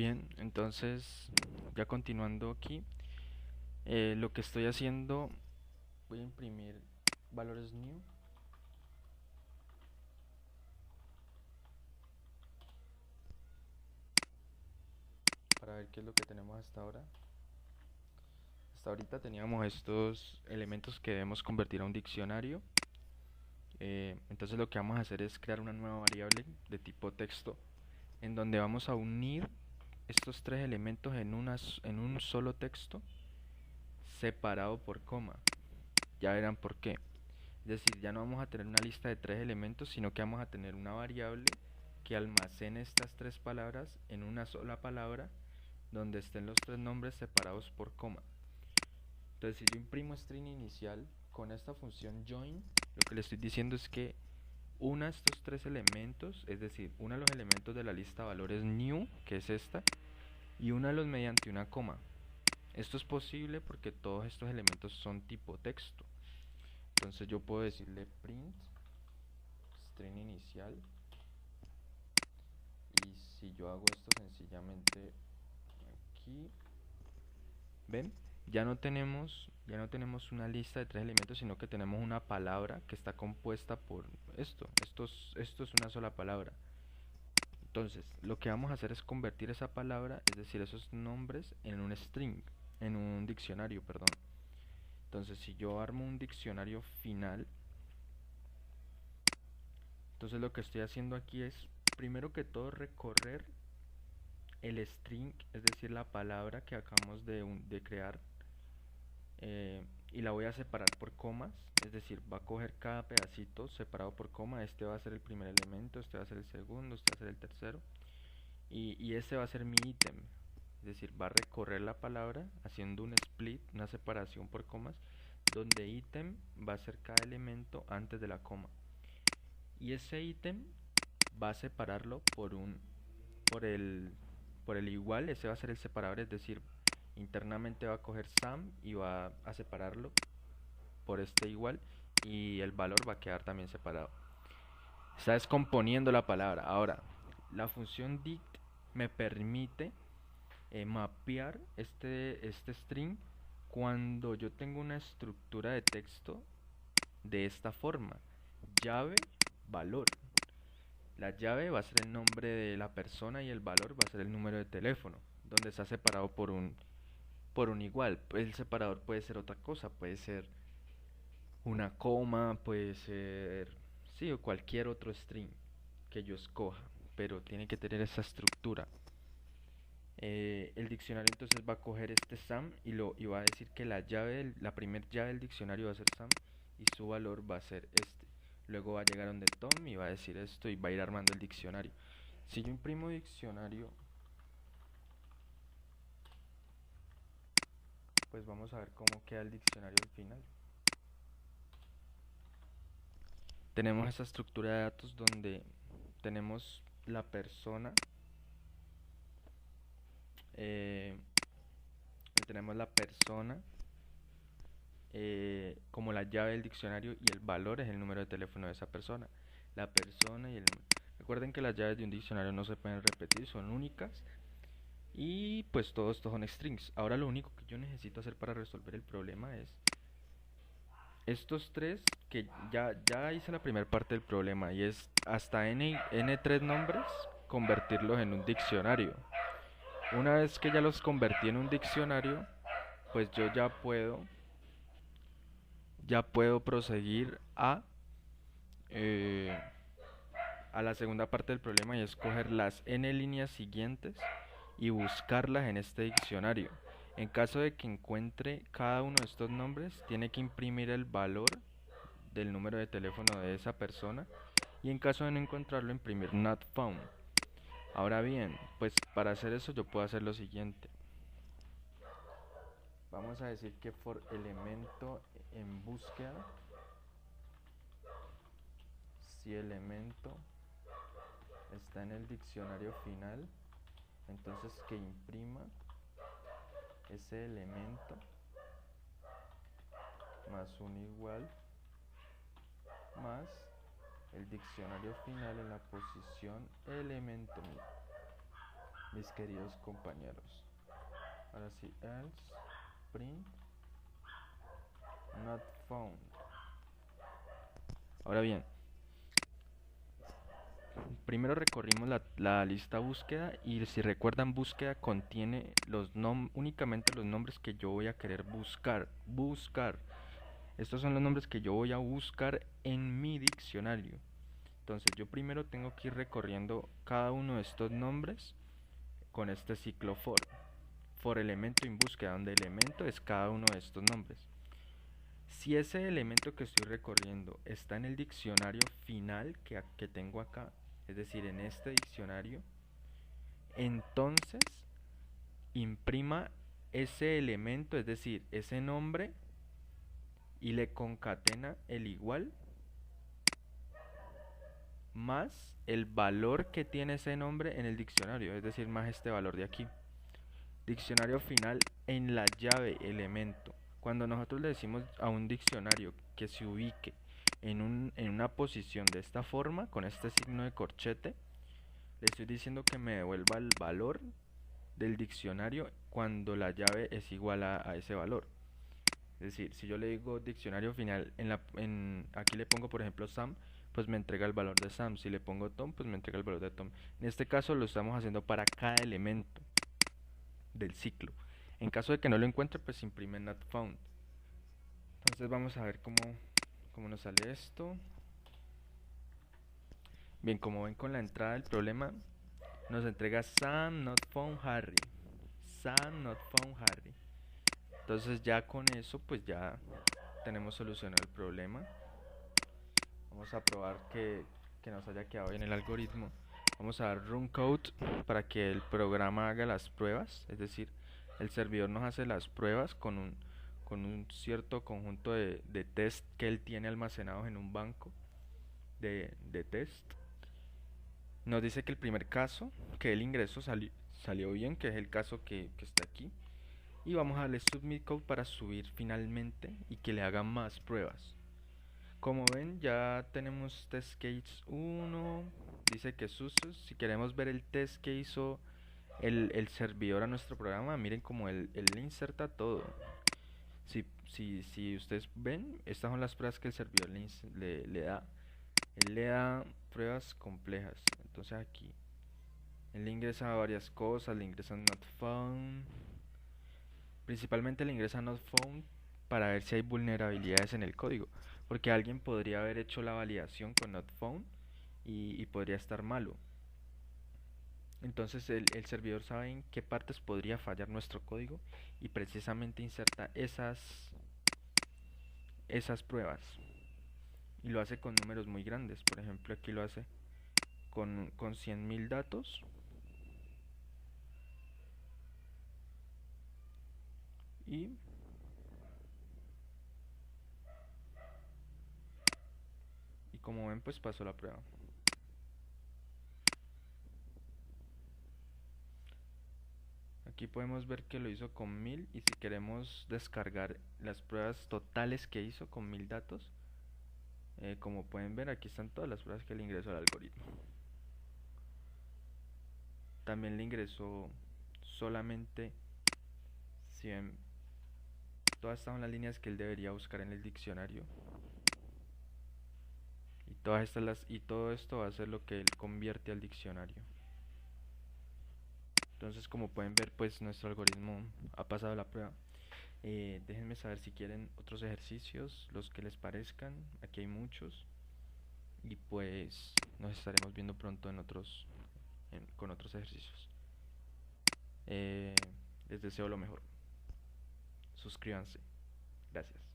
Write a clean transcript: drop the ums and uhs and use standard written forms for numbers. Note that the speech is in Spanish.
Bien, entonces ya continuando aquí, lo que estoy haciendo, voy a imprimir valores new para ver qué es lo que tenemos hasta ahora. Hasta ahorita teníamos estos elementos que debemos convertir a un diccionario. Entonces lo que vamos a hacer es crear una nueva variable de tipo texto en donde vamos a unir estos tres elementos en un solo texto separado por coma. Ya verán por qué. Es decir, ya no vamos a tener una lista de tres elementos, sino que vamos a tener una variable que almacene estas tres palabras en una sola palabra donde estén los tres nombres separados por coma. Entonces, si yo imprimo string inicial con esta función join, lo que le estoy diciendo es que una de estos tres elementos, es decir, uno de los elementos de la lista valores new, que es esta, y únalos mediante una coma. Esto es posible porque todos estos elementos son tipo texto. Entonces yo puedo decirle print string inicial, y si yo hago esto sencillamente aquí, ven, ya no tenemos una lista de tres elementos, sino que tenemos una palabra que está compuesta por esto es una sola palabra. Entonces lo que vamos a hacer es convertir esa palabra, es decir, esos nombres, en un string, en un diccionario, perdón. Entonces si yo armo un diccionario final, entonces lo que estoy haciendo aquí es, primero que todo, recorrer el string, es decir, la palabra que acabamos de crear, y la voy a separar por comas, es decir, va a coger cada pedacito separado por coma. Este va a ser el primer elemento, este va a ser el segundo, este va a ser el tercero, y este va a ser mi ítem. Es decir, va a recorrer la palabra haciendo un split, una separación por comas, donde ítem va a ser cada elemento antes de la coma. Y ese ítem va a separarlo por el, por el igual. Ese va a ser el separador, es decir, internamente va a coger Sam y va a separarlo por este igual, y el valor va a quedar también separado. Está descomponiendo la palabra. Ahora, la función dict me permite mapear este string cuando yo tengo una estructura de texto de esta forma: llave, valor. La llave va a ser el nombre de la persona y el valor va a ser el número de teléfono, donde está separado por un igual. El separador puede ser otra cosa, puede ser una coma, puede ser, sí, o cualquier otro string que yo escoja, pero tiene que tener esa estructura. El diccionario entonces va a coger este Sam y va a decir que la primera llave del diccionario va a ser Sam y su valor va a ser este. Luego va a llegar donde Tom y va a decir esto y va a ir armando el diccionario. Si yo imprimo diccionario, pues vamos a ver cómo queda el diccionario al final. Tenemos esa estructura de datos donde tenemos la persona, eh, tenemos la persona como la llave del diccionario, y el valor es el número de teléfono de esa persona. La persona y el número. Recuerden que las llaves de un diccionario no se pueden repetir, son únicas, y pues todos estos son strings. Ahora lo único que yo necesito hacer para resolver el problema es estos tres, que ya hice la primera parte del problema, y es hasta n3 nombres convertirlos en un diccionario. Una vez que ya los convertí en un diccionario, pues yo ya puedo proseguir eh, a la segunda parte del problema, y es coger las n líneas siguientes y buscarlas en este diccionario. En caso de que encuentre cada uno de estos nombres, tiene que imprimir el valor del número de teléfono de esa persona, y en caso de no encontrarlo, imprimir not found. Ahora bien, pues para hacer eso yo puedo hacer lo siguiente. Vamos a decir que for elemento en búsqueda, si elemento está en el diccionario final, entonces que imprima ese elemento más un igual más el diccionario final en la posición elemento. mis queridos compañeros. Ahora sí, else print not found. Ahora bien, primero recorrimos la lista búsqueda y si recuerdan, búsqueda contiene únicamente los nombres que yo voy a querer buscar. Estos son los nombres que yo voy a buscar en mi diccionario. Entonces yo primero tengo que ir recorriendo cada uno de estos nombres con este ciclo for elemento en búsqueda, donde elemento es cada uno de estos nombres. Si ese elemento que estoy recorriendo está en el diccionario final que tengo acá, es decir, en este diccionario, entonces imprima ese elemento, es decir, ese nombre, y le concatena el igual más el valor que tiene ese nombre en el diccionario, es decir, más este valor de aquí. Diccionario final en la llave elemento. Cuando nosotros le decimos a un diccionario que se ubique en una posición de esta forma, con este signo de corchete, le estoy diciendo que me devuelva el valor del diccionario cuando la llave es igual a ese valor. Es decir, si yo le digo diccionario final, aquí le pongo por ejemplo Sam, pues me entrega el valor de Sam. Si le pongo Tom, pues me entrega el valor de Tom. En este caso lo estamos haciendo para cada elemento del ciclo. En caso de que no lo encuentre, pues imprime not found. Entonces vamos a ver cómo nos sale esto. Bien, como ven, con la entrada del problema nos entrega Sam not found Harry. Sam not found Harry. Entonces ya con eso pues ya tenemos solucionado el problema. Vamos a probar que nos haya quedado bien el algoritmo. Vamos a dar run code para que el programa haga las pruebas, es decir, el servidor nos hace las pruebas con un cierto conjunto de test que él tiene almacenados en un banco de test. Nos dice que el primer caso que él ingresó salió bien, que es el caso que está aquí. Y vamos a darle submit code para subir finalmente y que le hagan más pruebas. Como ven, ya tenemos test case 1, dice que es usos. Si queremos ver el test que hizo el servidor a nuestro programa, miren cómo él le inserta todo. Si ustedes ven, estas son las pruebas que el servidor le da. Él le da pruebas complejas. Entonces aquí, él le ingresa varias cosas, le ingresa not found. Principalmente le ingresa not found para ver si hay vulnerabilidades en el código, porque alguien podría haber hecho la validación con not found y podría estar malo. Entonces el servidor sabe en qué partes podría fallar nuestro código y precisamente inserta esas pruebas, y lo hace con números muy grandes. Por ejemplo, aquí lo hace con 100.000 datos y como ven, pues pasó la prueba. Aquí podemos ver que lo hizo con 1000, y si queremos descargar las pruebas totales que hizo con 1000 datos, como pueden ver, aquí están todas las pruebas que le ingresó al algoritmo. También le ingresó solamente 100. Todas estas son las líneas que él debería buscar en el diccionario. Y todo esto va a ser lo que él convierte al diccionario. Entonces, como pueden ver, pues nuestro algoritmo ha pasado la prueba. Déjenme saber si quieren otros ejercicios, los que les parezcan. Aquí hay muchos. Y pues nos estaremos viendo pronto con otros ejercicios. Les deseo lo mejor. Suscríbanse. Gracias.